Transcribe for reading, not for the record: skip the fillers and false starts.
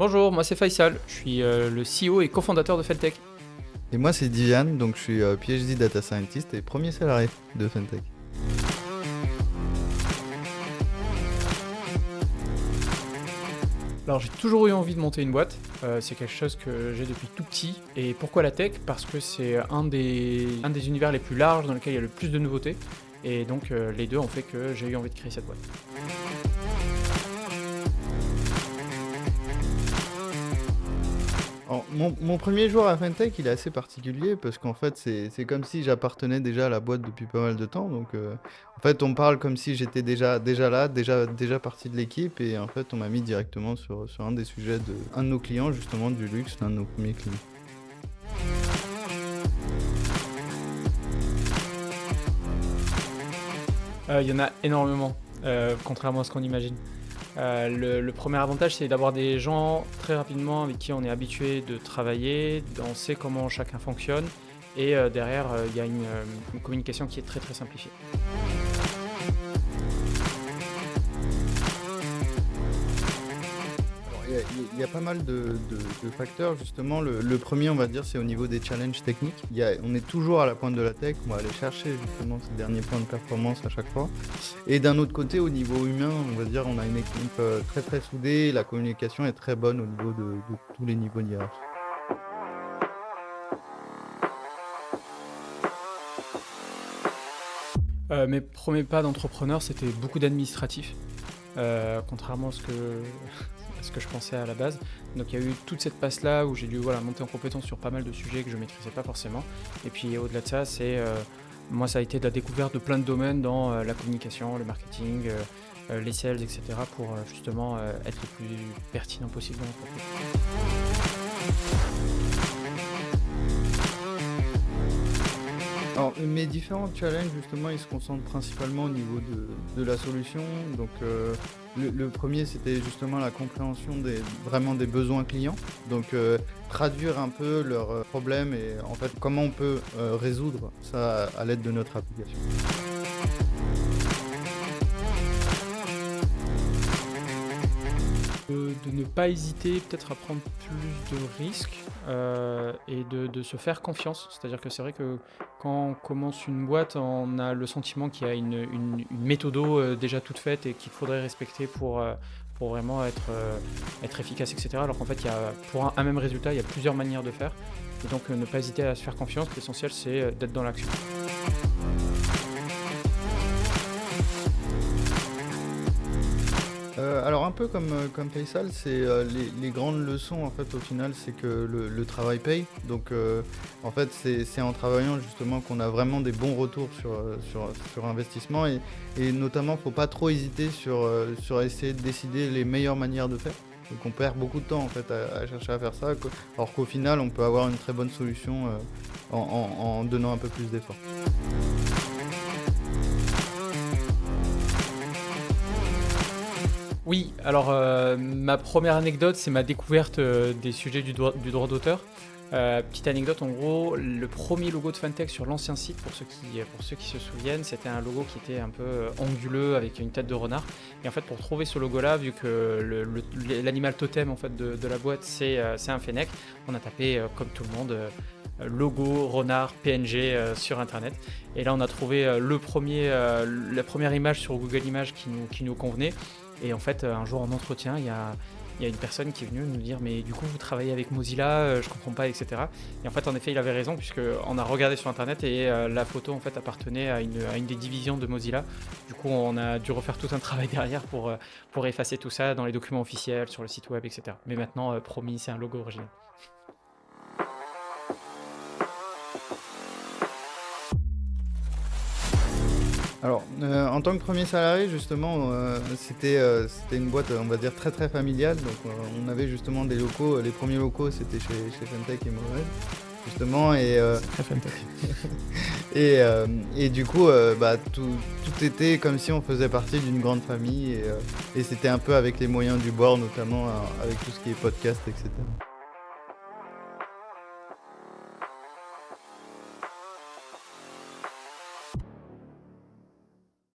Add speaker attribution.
Speaker 1: Bonjour, moi c'est Faisal, je suis le CEO et cofondateur de Feltech.
Speaker 2: Et moi, c'est Diane, donc je suis PhD Data Scientist et premier salarié de Fentech.
Speaker 1: Alors j'ai toujours eu envie de monter une boîte, c'est quelque chose que j'ai depuis tout petit. Et pourquoi la tech? Parce que c'est un des univers les plus larges dans lequel il y a le plus de nouveautés. Et donc les deux ont fait que j'ai eu envie de créer cette boîte.
Speaker 2: Alors, mon premier jour à Fentech, il est assez particulier parce qu'en fait, c'est comme si j'appartenais déjà à la boîte depuis pas mal de temps. Donc, en fait, on parle comme si j'étais déjà là, déjà partie de l'équipe. Et en fait, on m'a mis directement sur un des sujets de un de nos clients, justement, du luxe, l'un de nos premiers clients.
Speaker 1: Il y en a énormément, contrairement à ce qu'on imagine. Le premier avantage, c'est d'avoir des gens très rapidement avec qui on est habitué de travailler, on sait comment chacun fonctionne, et derrière, il y a une communication qui est très très simplifiée.
Speaker 2: Alors, il y a pas mal de facteurs, justement. Le premier, on va dire, c'est au niveau des challenges techniques. On est toujours à la pointe de la tech, on va aller chercher justement ces derniers points de performance à chaque fois. Et d'un autre côté, au niveau humain, on va dire, on a une équipe très très soudée, la communication est très bonne au niveau de tous les niveaux de hiérarchie.
Speaker 1: Mes premiers pas d'entrepreneur, c'était beaucoup d'administratif, contrairement à à ce que je pensais à la base. Donc il y a eu toute cette passe-là où j'ai dû monter en compétence sur pas mal de sujets que je ne maîtrisais pas forcément. Et puis au-delà de ça, moi ça a été de la découverte de plein de domaines dans la communication, le marketing, les sales, etc. pour justement être le plus pertinent possible dans l'entreprise.
Speaker 2: Alors, mes différents challenges, justement, ils se concentrent principalement au niveau de la solution. Donc, le premier, c'était justement la compréhension vraiment des besoins clients. Donc, traduire un peu leurs problèmes et en fait, comment on peut résoudre ça à l'aide de notre application.
Speaker 1: De ne pas hésiter peut-être à prendre plus de risques et de se faire confiance. C'est-à-dire que c'est vrai que quand on commence une boîte, on a le sentiment qu'il y a une méthodo déjà toute faite et qu'il faudrait respecter pour vraiment être efficace, etc. Alors qu'en fait, pour un même résultat, il y a plusieurs manières de faire. Et donc ne pas hésiter à se faire confiance. L'essentiel, c'est d'être dans l'action.
Speaker 2: Alors un peu comme Faisal, c'est les grandes leçons en fait au final, c'est que le travail paye. Donc en fait c'est en travaillant justement qu'on a vraiment des bons retours sur investissement et notamment faut pas trop hésiter sur essayer de décider les meilleures manières de faire. Donc on perd beaucoup de temps en fait à chercher à faire ça, alors qu'au final on peut avoir une très bonne solution en donnant un peu plus d'efforts.
Speaker 1: Oui, alors ma première anecdote, c'est ma découverte des sujets du droit d'auteur. Petite anecdote, en gros, le premier logo de Fentech sur l'ancien site, pour ceux qui se souviennent, c'était un logo qui était un peu anguleux avec une tête de renard. Et en fait, pour trouver ce logo-là, vu que l'animal totem en fait, de la boîte, c'est un fennec, on a tapé, comme tout le monde, logo, renard, PNG sur Internet. Et là, on a trouvé la première image sur Google Images qui nous convenait. Et en fait, un jour en entretien, il y a une personne qui est venue nous dire mais du coup vous travaillez avec Mozilla, je comprends pas, etc. Et en fait, en effet, il avait raison puisque on a regardé sur internet et la photo en fait appartenait à une des divisions de Mozilla. Du coup, on a dû refaire tout un travail derrière pour effacer tout ça dans les documents officiels, sur le site web, etc. Mais maintenant, promis, c'est un logo original.
Speaker 2: Alors, en tant que premier salarié, justement, c'était une boîte, on va dire, très très familiale. Donc, on avait justement des locaux. Les premiers locaux, c'était chez Fentech et Monored, justement.
Speaker 1: C'est très Fentech.
Speaker 2: Et du coup, tout était comme si on faisait partie d'une grande famille. Et c'était un peu avec les moyens du bord, notamment avec tout ce qui est podcast, etc.